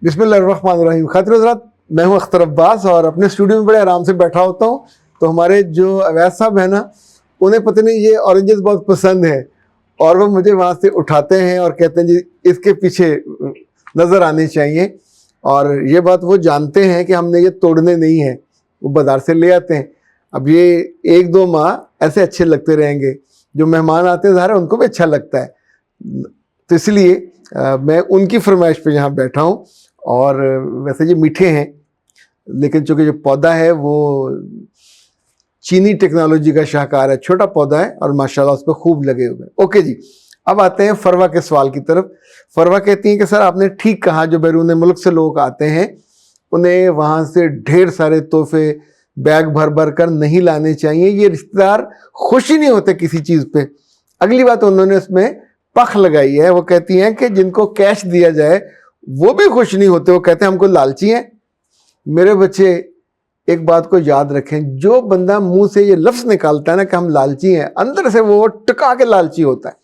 बिस्मिल्लाहिर्रहमानिर्रहीम। खातिर हज़रात, मैं हूं अख्तर अब्बास और अपने स्टूडियो में बड़े आराम से बैठा होता हूं। तो हमारे जो अवैस साहब हैं ना, उन्हें पता नहीं ये ऑरेंजेस बहुत पसंद है और वो मुझे वहाँ से उठाते हैं और कहते हैं जी इसके पीछे नज़र आने चाहिए। और ये बात वो जानते हैं कि हमने ये तोड़ने नहीं है, वो बाज़ार से ले आते हैं। अब ये 1-2 माह ऐसे अच्छे लगते रहेंगे, जो मेहमान आते हैं ज़ाहिर है उनको भी अच्छा लगता है। तो इसलिए मैं उनकी फरमाइश पे यहाँ बैठा हूँ। और वैसे ये मीठे हैं, लेकिन चूँकि जो पौधा है वो चीनी टेक्नोलॉजी का शाहकार है, छोटा पौधा है और माशाल्लाह उस पर खूब लगे हुए हैं। ओके जी, अब आते हैं फरवा के सवाल की तरफ। फरवा कहती हैं कि सर आपने ठीक कहा, जो बैरून मुल्क से लोग आते हैं उन्हें वहाँ से ढेर सारे तोहफे बैग भर भर कर नहीं लाने चाहिए, ये रिश्तेदार खुश ही नहीं होते किसी चीज़ पे। अगली बात उन्होंने उसमें पख लगाई है, वो कहती हैं कि जिनको कैश दिया जाए वो भी खुश नहीं होते, वो कहते हैं हमको लालची हैं। मेरे बच्चे एक बात को याद रखें, जो बंदा मुंह से ये लफ्ज़ निकालता है ना कि हम लालची हैं, अंदर से वो टका के लालची होता है।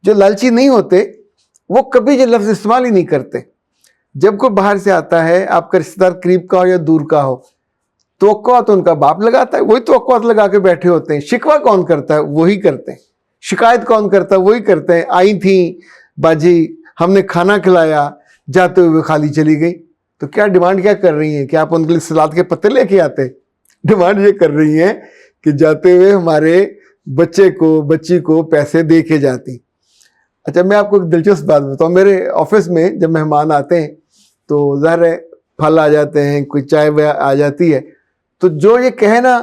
जो लालची नहीं होते वो कभी ये लफ्ज़ इस्तेमाल ही नहीं करते। जब कोई बाहर से आता है, आपका रिश्तेदार करीब का हो या दूर का हो, तवक्कुआत उनका बाप लगाता है, वही तवक्कुआत लगा के बैठे होते हैं। शिकवा कौन करता है? वही करते हैं। शिकायत कौन करता है? वही करते हैं। आई थी बाजी, हमने खाना खिलाया, जाते हुए खाली चली गई। तो क्या डिमांड क्या कर रही हैं कि आप उनके लिए सलाद के पत्ते लेके आते? डिमांड ये कर रही हैं कि जाते हुए हमारे बच्चे को बच्ची को पैसे दे के जाती। अच्छा, मैं आपको एक दिलचस्प बात बताऊँ। मेरे ऑफिस में जब मेहमान आते हैं तो ज़ाहिर है फल आ जाते हैं, कोई चाय आ जाती है, तो जो ये कहे ना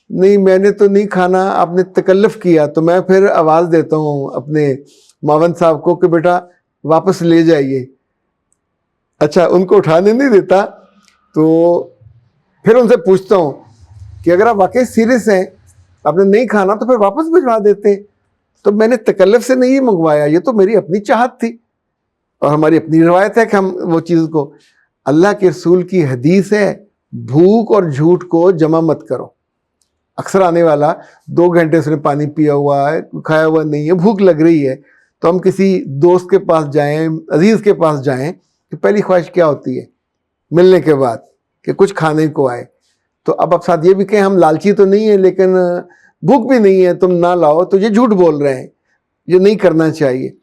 नहीं मैंने तो नहीं खाना, आपने तकल्लुफ़ किया, तो मैं फिर आवाज़ देता हूँ अपने मावन साहब को कि बेटा वापस ले जाइए। अच्छा, उनको उठाने नहीं देता, तो फिर उनसे पूछता हूँ कि अगर आप वाकई सीरियस हैं, आपने नहीं खाना, तो फिर वापस भिजवा देते हैं। तो मैंने तकल्लुफ़ से नहीं मंगवाया, ये तो मेरी अपनी चाहत थी और हमारी अपनी रवायत है कि हम वो चीज़ को, अल्लाह के रसूल की हदीस है, भूख और झूठ को जमा मत करो। अक्सर आने वाला 2 घंटे से पानी पिया हुआ है, खाया हुआ नहीं है, भूख लग रही है, तो हम किसी दोस्त के पास जाएं, अजीज़ के पास जाएं, कि पहली ख्वाहिश क्या होती है मिलने के बाद? कि कुछ खाने को आए। तो अब आप साथ ये भी कहें हम लालची तो नहीं है लेकिन भूख भी नहीं है, तुम ना लाओ, तो ये झूठ बोल रहे हैं, ये नहीं करना चाहिए।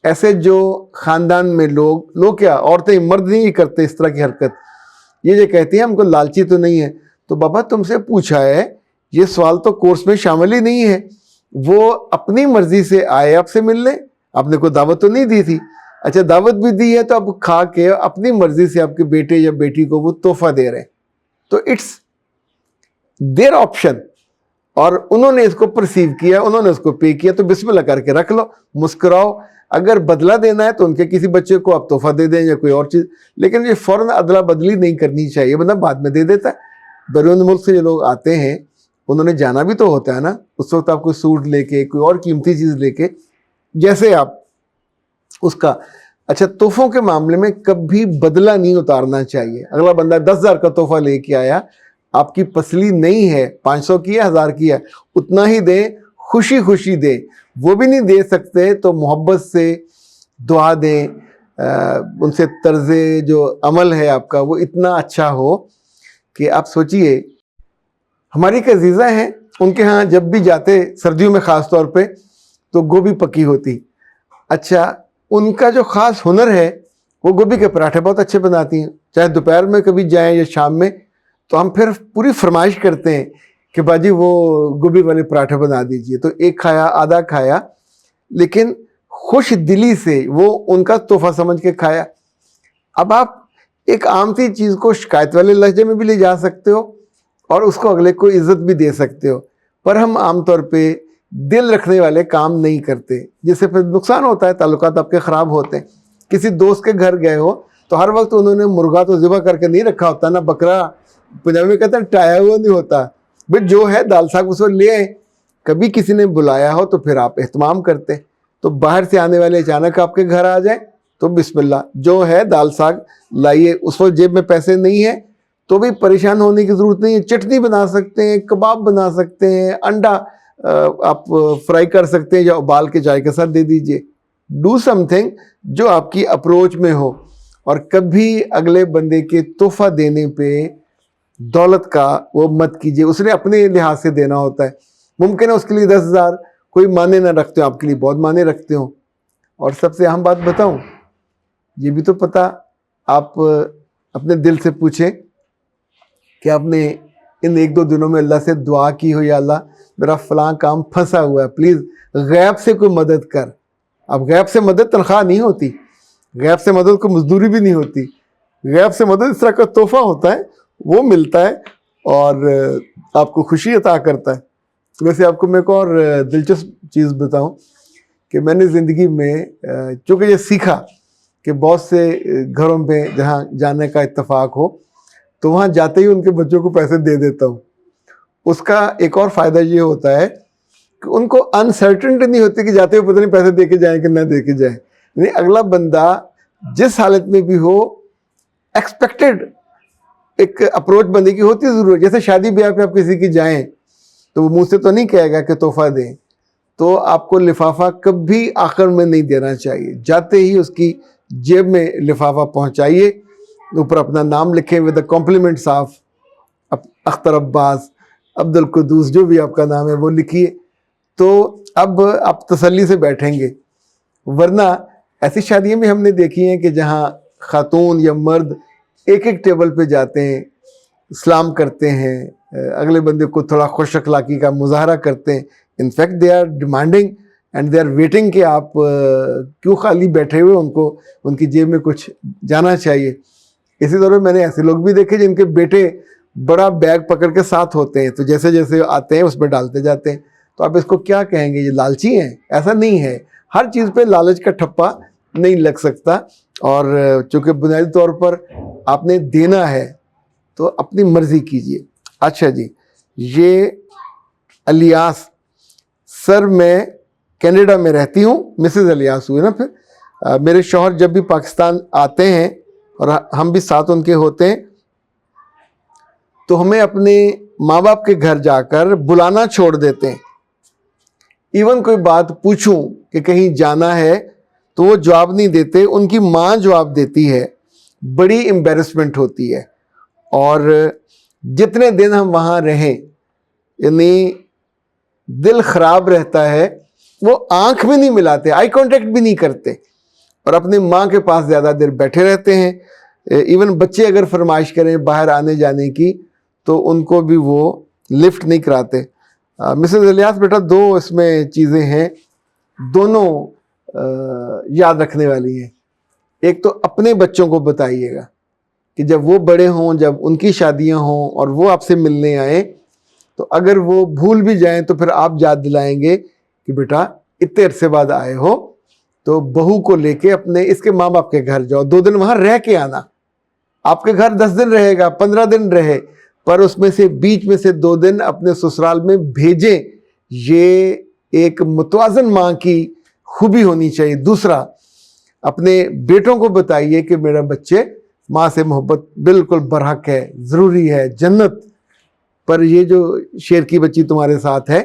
ऐसे जो ख़ानदान में लोग क्या, औरतें मर्द नहीं करते इस तरह की हरकत, ये कहती हैं हमको लालची तो नहीं है। तो बाबा तुमसे पूछा है, ये सवाल तो कोर्स में शामिल ही नहीं है। वो अपनी मर्जी से आए आपसे मिलने, आपने कोई दावत तो नहीं दी थी। अच्छा, दावत भी दी है तो अब खा के अपनी मर्जी से आपके बेटे या बेटी को वो तोहफा दे रहे हैं, तो इट्स देयर ऑप्शन, और उन्होंने इसको परसीव किया, उन्होंने उसको पे किया, तो बिस्मिल्लाह करके रख लो, मुस्कुराओ। अगर बदला देना है तो उनके किसी बच्चे को आप तोहफा दे दें या कोई और चीज़, लेकिन ये फ़ौरन अदला बदली नहीं करनी चाहिए, बंदा बाद में दे देता है। बैरून मुल्क से जो लोग आते हैं उन्होंने जाना भी तो होता है ना, उस वक्त आप कोई सूट लेके, कोई और कीमती चीज़ लेके, जैसे आप उसका। अच्छा, तोहफों के मामले में कभी बदला नहीं उतारना चाहिए। अगला बंदा 10,000 का तोहफा लेके आया, आपकी पसली नहीं है, 500 की है, 1000 की है, उतना ही दें, खुशी खुशी दें। वो भी नहीं दे सकते तो मोहब्बत से दुआ दें, उनसे तर्ज़े जो अमल है आपका वो इतना अच्छा हो कि आप सोचिए, हमारी एक अजीज़ा हैं, उनके यहाँ जब भी जाते सर्दियों में ख़ास तौर पे, तो गोभी पकी होती। अच्छा, उनका जो ख़ास हुनर है, वो गोभी के पराठे बहुत अच्छे बनाती हैं। चाहे दोपहर में कभी जाएं या शाम में, तो हम फिर पूरी फरमाइश करते हैं कि बाजी वो गोभी वाले पराठे बना दीजिए। तो एक खाया, आधा खाया, लेकिन खुश दिली से वो उनका तोहफा समझ के खाया। अब आप एक आम सी चीज़ को शिकायत वाले लहजे में भी ले जा सकते हो और उसको अगले को इज़्ज़त भी दे सकते हो, पर हम आम तौर पे दिल रखने वाले काम नहीं करते, जिससे फिर नुकसान होता है, ताल्लुकात आपके ख़राब होते हैं। किसी दोस्त के घर गए हो तो हर वक्त उन्होंने मुर्गा तो ज़िबा करके नहीं रखा होता ना, बकरा, पंजाबी में कहते हैं टाया हुआ नहीं होता भाई, जो है दाल साग उसको ले आए। कभी किसी ने बुलाया हो तो फिर आप एहतमाम करते। तो बाहर से आने वाले अचानक आपके घर आ जाए तो बिस्मिल्लाह, जो है दाल साग लाइए। उस वक्त जेब में पैसे नहीं है तो भी परेशान होने की ज़रूरत नहीं है, चटनी बना सकते हैं, कबाब बना सकते हैं, अंडा आप फ्राई कर सकते हैं या उबाल के चाय के साथ दे दीजिए। डू समथिंग जो आपकी अप्रोच में हो। اور کبھی اگلے بندے کے تحفہ دینے پہ دولت کا وہ مت کیجیے، اس نے اپنے لحاظ سے دینا ہوتا ہے. ممکن ہے اس کے لیے 10,000 کوئی معنی نہ رکھتے ہوں، آپ کے لیے بہت معنی رکھتے ہوں. اور سب سے اہم بات بتاؤں، یہ بھی تو پتہ آپ اپنے دل سے پوچھیں کہ آپ نے ان 1-2 دنوں میں اللہ سے دعا کی ہو، یا اللہ میرا فلاں کام پھنسا ہوا ہے، پلیز غیب سے کوئی مدد کر. اب غیب سے مدد تنخواہ نہیں ہوتی، غیب سے مدد کو مزدوری بھی نہیں ہوتی، غیب سے مدد اس طرح کا تحفہ ہوتا ہے، وہ ملتا ہے اور آپ کو خوشی عطا کرتا ہے. ویسے آپ کو میں ایک اور دلچسپ چیز بتاؤں کہ میں نے زندگی میں چونکہ یہ سیکھا کہ بہت سے گھروں پہ جہاں جانے کا اتفاق ہو تو وہاں جاتے ہی ان کے بچوں کو پیسے دے دیتا ہوں. اس کا ایک اور فائدہ یہ ہوتا ہے کہ ان کو انسرٹنٹی نہیں ہوتی کہ جاتے ہوئے پتہ نہیں پیسے دے کے جائیں کہ نہ دے کے جائیں. یعنی اگلا بندہ جس حالت میں بھی ہو ایکسپیکٹڈ ایک اپروچ بندے کی ہوتی ضرور. جیسے شادی بیاہ پہ آپ کسی کی جائیں تو وہ منہ سے تو نہیں کہے گا کہ تحفہ دیں، تو آپ کو لفافہ کبھی آخر میں نہیں دینا چاہیے. جاتے ہی اس کی جیب میں لفافہ پہنچائیے، اوپر اپنا نام لکھیں ود کمپلیمنٹس آف اختر عباس، عبد القدوس، جو بھی آپ کا نام ہے وہ لکھیے. تو اب آپ تسلی سے بیٹھیں گے. ورنہ ایسی شادیاں بھی ہم نے دیکھی ہیں کہ جہاں خاتون یا مرد ایک ایک ٹیبل پہ جاتے ہیں، سلام کرتے ہیں، اگلے بندے کو تھوڑا خوش اخلاقی کا مظاہرہ کرتے ہیں. In fact they are demanding and they are waiting کہ آپ کیوں خالی بیٹھے ہوئے، ان کو ان کی جیب میں کچھ جانا چاہیے. اسی طرح میں نے ایسے لوگ بھی دیکھے جن کے بیٹے بڑا بیگ پکڑ کے ساتھ ہوتے ہیں، تو جیسے جیسے آتے ہیں اس میں ڈالتے جاتے ہیں. تو آپ اس کو کیا کہیں گے؟ یہ لالچی ہیں؟ ایسا نہیں ہے. ہر چیز پہ لالچ کا ٹھپا نہیں لگ سکتا. اور چونکہ بنیادی طور پر آپ نے دینا ہے تو اپنی مرضی کیجیے. اچھا جی، یہ الیاس سر، میں کینیڈا میں رہتی ہوں. مسز الیاس ہوئے نا پھر. میرے شوہر جب بھی پاکستان آتے ہیں اور ہم بھی ساتھ ان کے ہوتے ہیں تو ہمیں اپنے ماں باپ کے گھر جا کر بلانا چھوڑ دیتے ہیں. ایون کوئی بات پوچھوں کہ کہیں جانا ہے تو وہ جواب نہیں دیتے، ان کی ماں جواب دیتی ہے. بڑی امبیرسمنٹ ہوتی ہے. اور جتنے دن ہم وہاں رہیں یعنی دل خراب رہتا ہے. وہ آنکھ بھی نہیں ملاتے، آئی کانٹیکٹ بھی نہیں کرتے، اور اپنی ماں کے پاس زیادہ دیر بیٹھے رہتے ہیں. ایون بچے اگر فرمائش کریں باہر آنے جانے کی تو ان کو بھی وہ لفٹ نہیں کراتے. مسز الیاس بیٹا، 2 اس میں چیزیں ہیں، دونوں یاد رکھنے والی ہیں. ایک تو اپنے بچوں کو بتائیے گا کہ جب وہ بڑے ہوں، جب ان کی شادیاں ہوں اور وہ آپ سے ملنے آئیں تو اگر وہ بھول بھی جائیں تو پھر آپ یاد دلائیں گے کہ بیٹا اتنے عرصے بعد آئے ہو تو بہو کو لے کے اپنے اس کے ماں باپ کے گھر جاؤ، 2 دن وہاں رہ کے آنا. آپ کے گھر 10 دن رہے گا، 15 دن رہے، پر اس میں سے بیچ میں سے 2 دن اپنے سسرال میں بھیجیں. یہ ایک متوازن ماں کی خوبی ہونی چاہیے. دوسرا، اپنے بیٹوں کو بتائیے کہ میرا بچے ماں سے محبت بالکل برحق ہے، ضروری ہے، جنت. پر یہ جو شیر کی بچی تمہارے ساتھ ہے،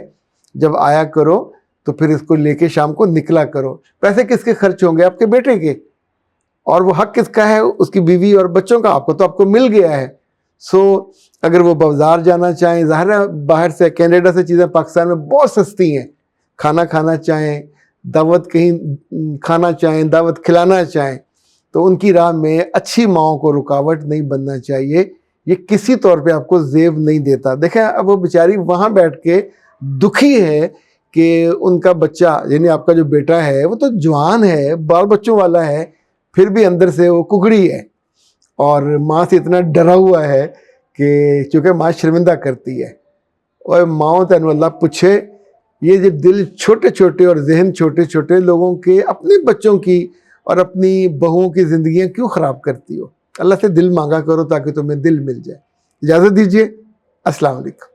جب آیا کرو تو پھر اس کو لے کے شام کو نکلا کرو. پیسے کس کے خرچ ہوں گے؟ آپ کے بیٹے کے. اور وہ حق کس کا ہے؟ اس کی بیوی اور بچوں کا. آپ کو مل گیا ہے. سو اگر وہ بازار جانا چاہیں، ظاہر ہے باہر سے کینیڈا سے چیزیں پاکستان میں بہت سستی ہیں، کھانا کھانا چاہیں، دعوت کہیں کھانا چاہیں، دعوت کھلانا چاہیں، تو ان کی راہ میں اچھی ماؤں کو رکاوٹ نہیں بننا چاہیے. یہ کسی طور پہ آپ کو زیب نہیں دیتا. دیکھیں اب وہ بیچاری وہاں بیٹھ کے دکھی ہے کہ ان کا بچہ، یعنی آپ کا جو بیٹا ہے وہ تو جوان ہے، بال بچوں والا ہے، پھر بھی اندر سے وہ ککڑی ہے اور ماں سے اتنا ڈرا ہوا ہے کہ چونکہ ماں شرمندہ کرتی ہے. اور ماں تین اللہ پوچھے، یہ جو دل چھوٹے چھوٹے اور ذہن چھوٹے چھوٹے لوگوں کے، اپنے بچوں کی اور اپنی بہوؤں کی زندگیاں کیوں خراب کرتی ہو؟ اللہ سے دل مانگا کرو تاکہ تمہیں دل مل جائے. اجازت دیجیے، السلام علیکم.